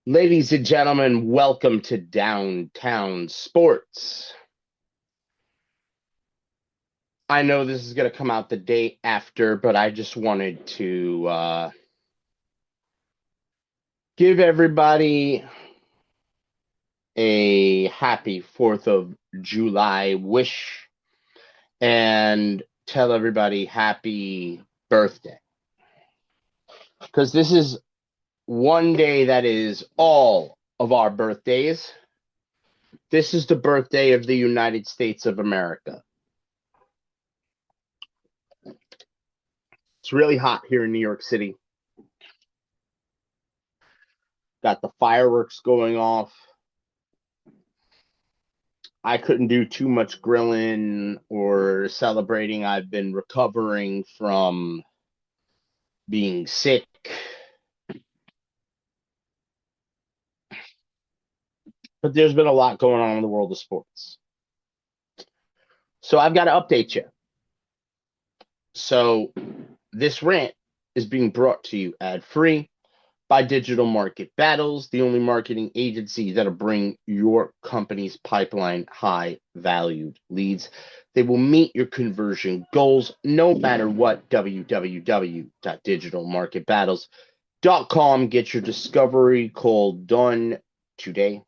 Ladies and gentlemen, welcome to Downtown Sports. I know this is going to come out the day after, but I just wanted to give everybody a happy 4th of July wish and tell everybody happy birthday. Because this is one day that is all of our birthdays. This is the birthday of the United States of America. It's really hot here in New York City. Got the fireworks going off. I couldn't do too much grilling or celebrating. I've been recovering from being sick. But there's been a lot going on in the world of sports. So I've got to update you. So this rant is being brought to you ad free by Digital Market Battles, the only marketing agency that'll bring your company's pipeline high valued leads. They will meet your conversion goals no matter what. www.digitalmarketbattles.com. Get your discovery call done today.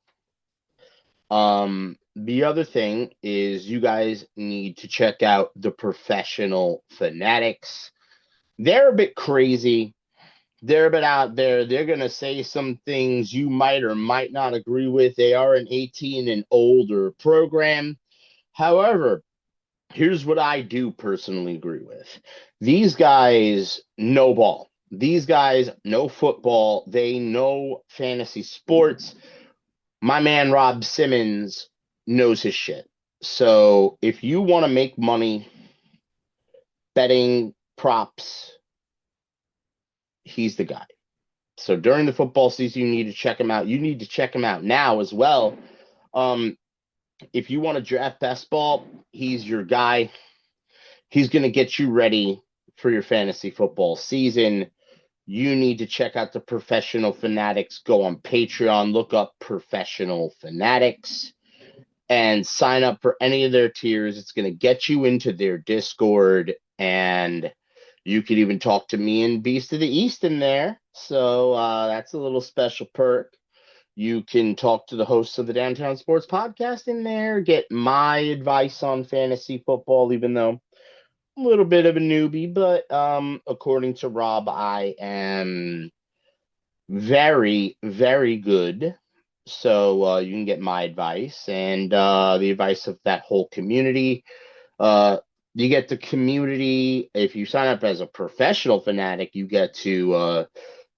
The other thing is you guys need to check out the Professional Fanatics. They're a bit crazy. They're a bit out there. They're going to say some things you might or might not agree with. They are an 18 and older program. However, here's what I do personally agree with. These guys know ball. These guys know football. They know fantasy sports. My man Rob Simmons knows his shit. So if you want to make money betting props, he's the guy. So during the football season, you need to check him out. You need to check him out now as well. Um, if you want to draft best ball, he's your guy. He's going to get you ready for your fantasy football season. You need to check out the Professional Fanatics. Go on Patreon, look up Professional Fanatics, and sign up for any of their tiers. It's going to get you into their Discord, and you could even talk to me and Beast of the East in there. So that's a little special perk. You can talk to the hosts of the Downtown Sports Podcast in there, get my advice on fantasy football, even though I'm a little bit of a newbie, but according to Rob, I am very, very good. So you can get my advice and the advice of that whole community. Uh, you get the community. If you sign up as a professional fanatic, you get to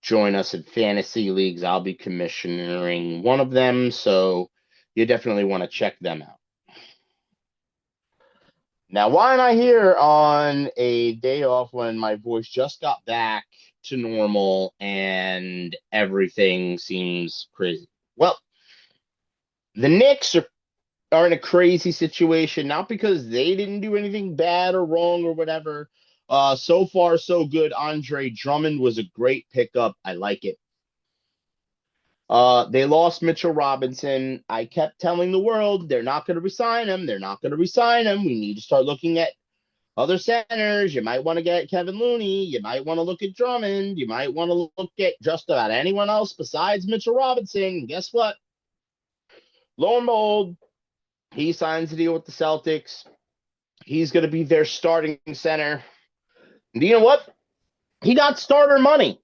join us in fantasy leagues. I'll be commissioning one of them, so you definitely want to check them out. Now, why am I here on a day off when my voice just got back to normal and everything seems crazy? Well, the Knicks are in a crazy situation, not because they didn't do anything bad or wrong or whatever. So far, so good. Andre Drummond was a great pickup. I like it. They lost Mitchell Robinson. I kept telling the world they're not going to resign him. They're not going to resign him. We need to start looking at other centers. You might want to get Kevin Looney. You might want to look at Drummond. You might want to look at just about anyone else besides Mitchell Robinson. And guess what? Lo and behold, he signs a deal with the Celtics. He's going to be their starting center. And you know what? He got starter money.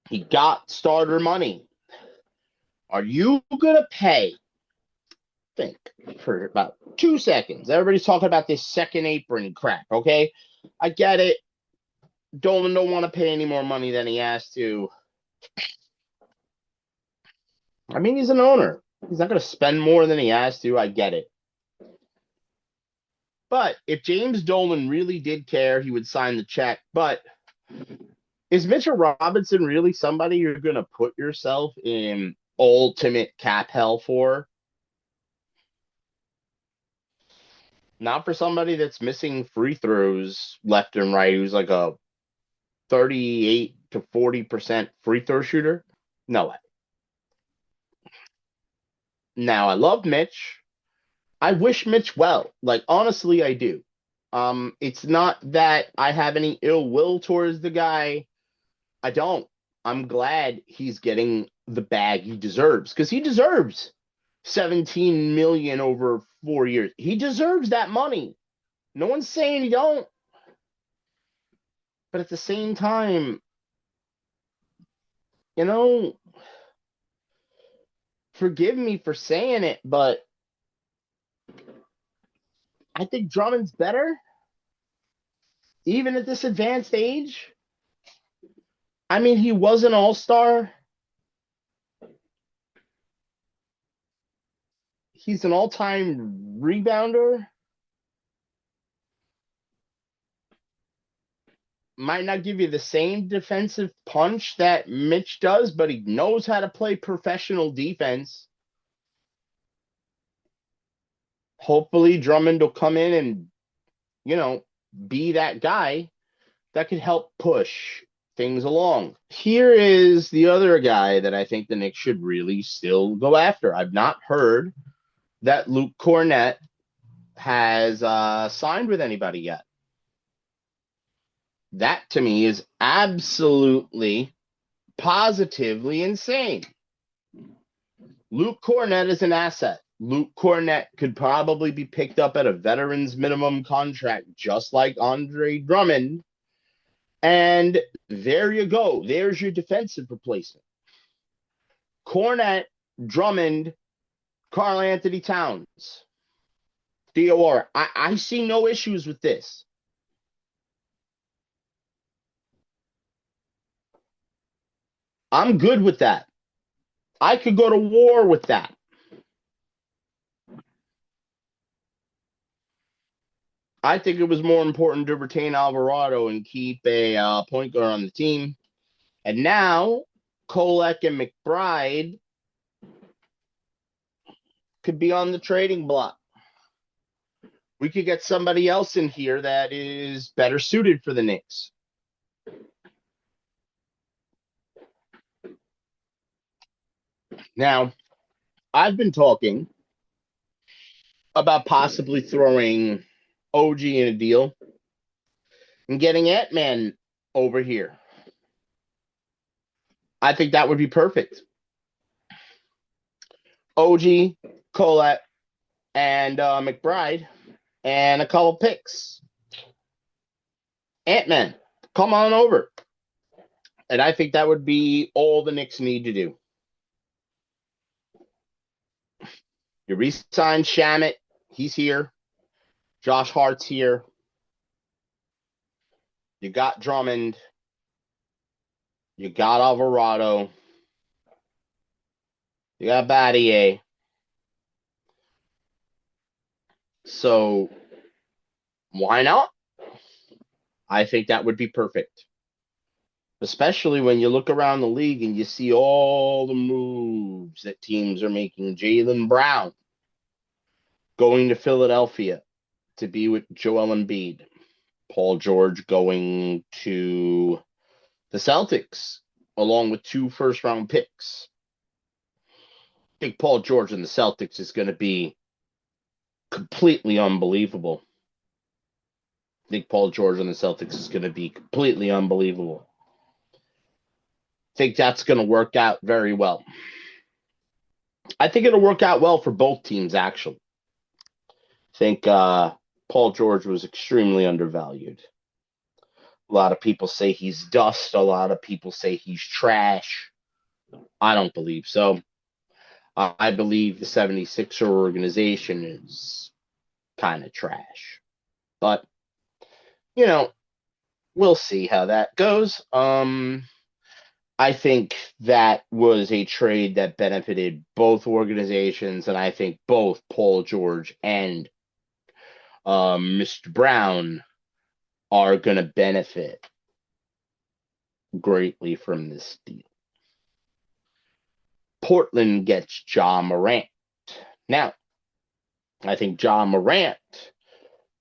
He got starter money. Are you going to pay? Think for about 2 seconds. Everybody's talking about this second apron crap, okay? I get it. Dolan don't want to pay any more money than he has to. I mean, he's an owner. He's not going to spend more than he has to. I get it. But if James Dolan really did care, he would sign the check. But is Mitchell Robinson really somebody you're going to put yourself in ultimate cap hell for? Not for somebody that's missing free throws left and right, who's like a 38 to 40% free throw shooter? No way. Now, I love Mitch. I wish Mitch well. Like, honestly, I do. It's not that I have any ill will towards the guy. I don't. I'm glad he's getting the bag he deserves because he deserves 17 million over 4 years. He deserves that money. No one's saying he don't, but at the same time, you know, forgive me for saying it, but I think Drummond's better, even at this advanced age. I mean, he was an all-star. He's an all-time rebounder. Might not give you the same defensive punch that Mitch does, but he knows how to play professional defense. Hopefully, Drummond will come in and, you know, be that guy that could help push things along. Here is the other guy that I think the Knicks should really still go after. I've not heard that Luke Cornett has signed with anybody yet. That to me is absolutely, positively insane. Luke Cornett is an asset. Luke Cornett could probably be picked up at a veteran's minimum contract, just like Andre Drummond. And there you go. There's your defensive replacement. Cornett, Drummond, Karl Anthony Towns, DOR. I see no issues with this. I'm good with that. I could go to war with that. I think it was more important to retain Alvarado and keep a point guard on the team. And now, Kolek and McBride could be on the trading block. We could get somebody else in here that is better suited for the Knicks. Now, I've been talking about possibly throwing OG in a deal and getting Ant-Man over here. I think that would be perfect. OG, Colette, and McBride, and a couple picks. Ant-Man, come on over. And I think that would be all the Knicks need to do. You re-sign Shamit. He's here. Josh Hart's here. You got Drummond. You got Alvarado. You got Battier. So why not? I think that would be perfect. Especially when you look around the league and you see all the moves that teams are making. Jaylen Brown going to Philadelphia to be with Joel Embiid. Paul George going to the Celtics along with 2 first-round picks. I think Paul George and the Celtics is going to be completely unbelievable. I think Paul George and the Celtics is going to be completely unbelievable. I think that's going to work out very well. I think it'll work out well for both teams, actually. I think Paul George was extremely undervalued. A lot of people say he's dust. A lot of people say he's trash. I don't believe so. I believe the 76er organization is kind of trash. But, you know, we'll see how that goes. I think that was a trade that benefited both organizations, and I think both Paul George and Mr. Brown are going to benefit greatly from this deal. Portland gets Ja Morant. Now, I think Ja Morant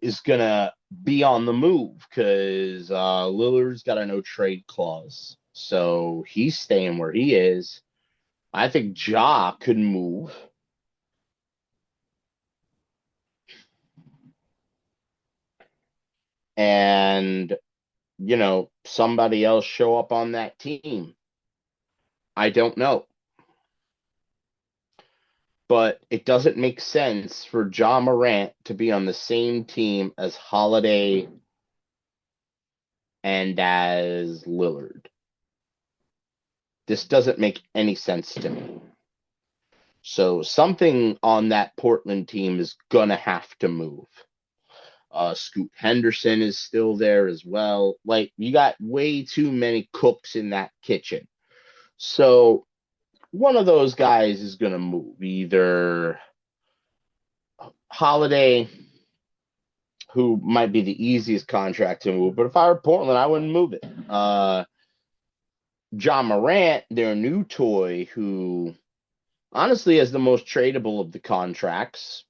is going to be on the move because Lillard's got a no-trade clause. So he's staying where he is. I think Ja could move and, somebody else show up on that team. I don't know. But it doesn't make sense for Ja Morant to be on the same team as Holiday and as Lillard. This doesn't make any sense to me. So something on that Portland team is gonna have to move. Scoot Henderson is still there as well. Like, you got way too many cooks in that kitchen. So one of those guys is gonna move. Either Holiday, who might be the easiest contract to move, but if I were Portland, I wouldn't move it. John Morant, their new toy, who honestly is the most tradable of the contracts.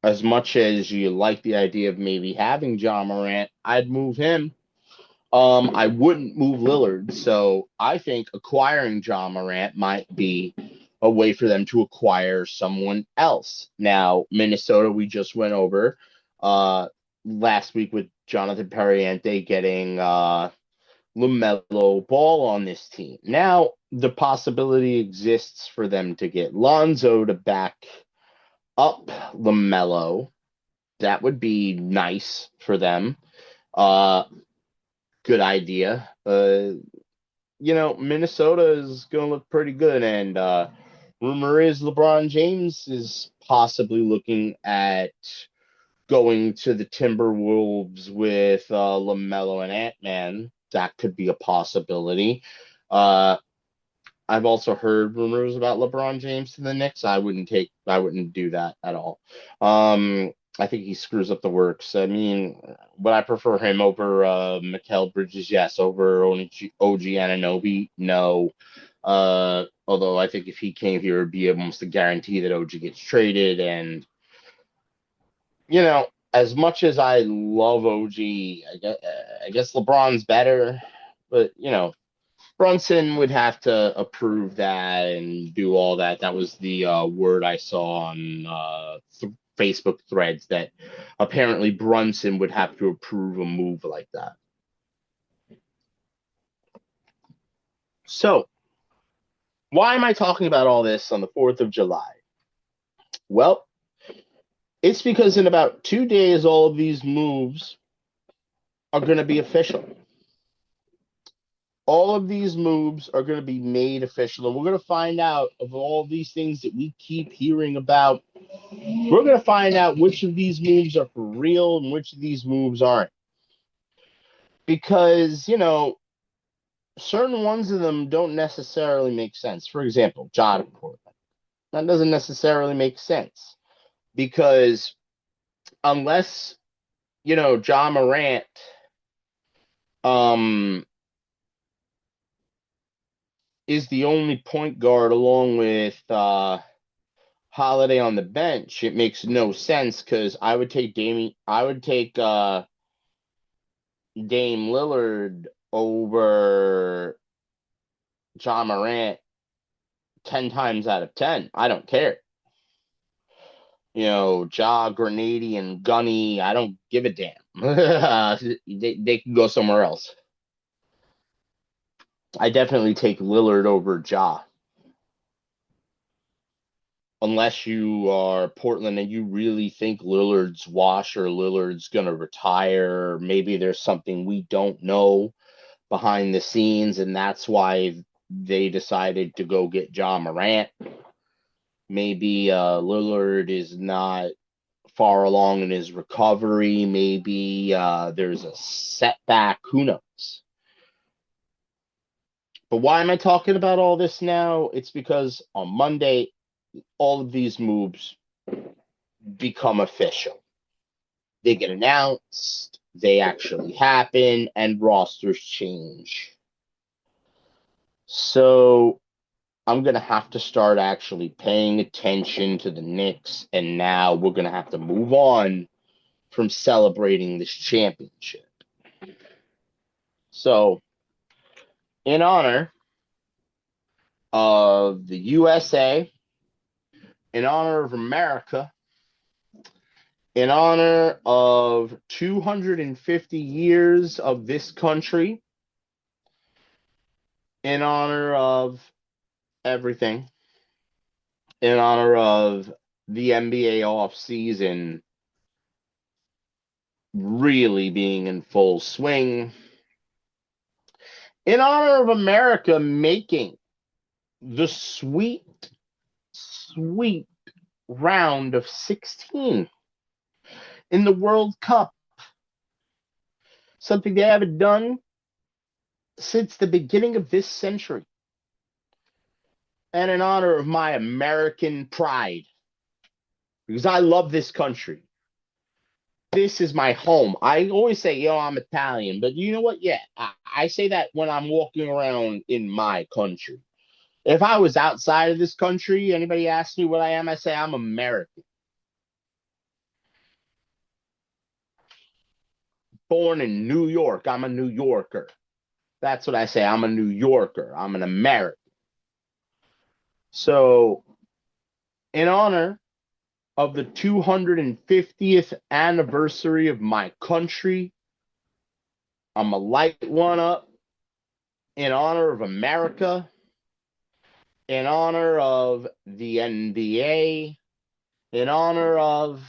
As much as you like the idea of maybe having John Morant, I'd move him. I wouldn't move Lillard, so I think acquiring John Morant might be a way for them to acquire someone else. Now, Minnesota, we just went over last week with Jonathan Perriente getting LaMelo Ball on this team. Now, the possibility exists for them to get Lonzo to back up LaMelo. That would be nice for them. Good idea. Minnesota is going to look pretty good, and rumor is LeBron James is possibly looking at going to the Timberwolves with LaMelo and Ant-Man. That could be a possibility. Uh, I've also heard rumors about LeBron James to the Knicks. I wouldn't do that at all. I think he screws up the works. I mean, would I prefer him over Mikal Bridges? Yes. Over OG Anunoby? No. Although I think if he came here, it'd be almost a guarantee that OG gets traded. And, as much as I love OG, I guess LeBron's better. But, Brunson would have to approve that and do all that. That was the word I saw on Facebook threads, that apparently Brunson would have to approve a move like that. So, why am I talking about all this on the 4th of July? Well, it's because in about 2 days, all of these moves are going to be official. All of these moves are going to be made official, and we're going to find out of all these things that we keep hearing about. We're going to find out which of these moves are for real and which of these moves aren't. Because, certain ones of them don't necessarily make sense. For example, John Portland. That doesn't necessarily make sense. Because unless, John Morant is the only point guard along with Holiday on the bench, it makes no sense, because I would take Dame Lillard over John Morant 10 times out of 10. I don't care. Ja, Grenady, and Gunny, I don't give a damn. they can go somewhere else. I definitely take Lillard over Ja. Unless you are Portland and you really think Lillard's washed or Lillard's going to retire. Maybe there's something we don't know behind the scenes, and that's why they decided to go get John Morant. Maybe Lillard is not far along in his recovery. Maybe there's a setback. Who knows? But why am I talking about all this now? It's because on Monday, all of these moves become official. They get announced, they actually happen, and rosters change. So I'm going to have to start actually paying attention to the Knicks, and now we're going to have to move on from celebrating this championship. So, in honor of the USA, in honor of America, in honor of 250 years of this country, in honor of everything, in honor of the NBA off season really being in full swing, in honor of America making the sweet, sweet round of 16 in the World Cup, something they haven't done since the beginning of this century, and in honor of my American pride, because I love this country. This is my home. I always say, I'm Italian, but you know what? Yeah, I say that when I'm walking around in my country. If I was outside of this country, anybody asks me what I am, I say I'm American. Born in New York, I'm a New Yorker. That's what I say. I'm a New Yorker. I'm an American. So, in honor of the 250th anniversary of my country, I'm going to light one up in honor of America, in honor of the NBA, in honor of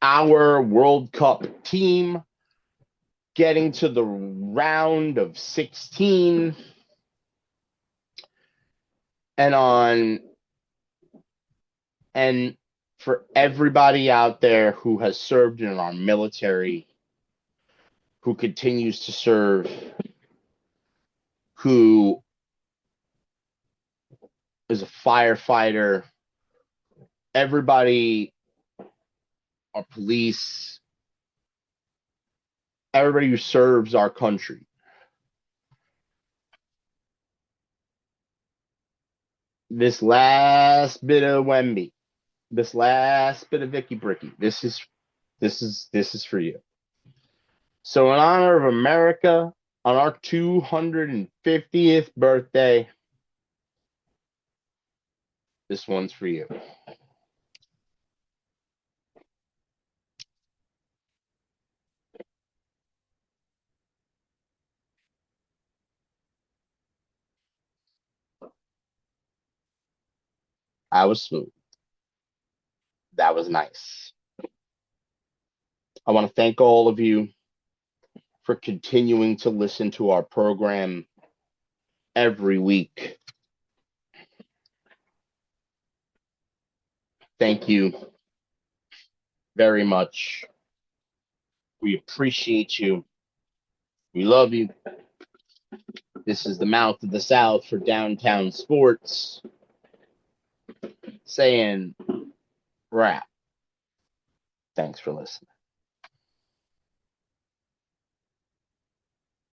our World Cup team getting to the round of 16, and on and for everybody out there who has served in our military, who continues to serve, who is a firefighter, everybody, our police, everybody who serves our country. This last bit of Wemby, this last bit of Vicky Bricky, this is for you. So in honor of America, on our 250th birthday, this one's for you. I was smooth. That was nice. I want to thank all of you for continuing to listen to our program every week. Thank you very much. We appreciate you. We love you. This is the mouth of the South for Downtown Sports saying wrap. Thanks for listening.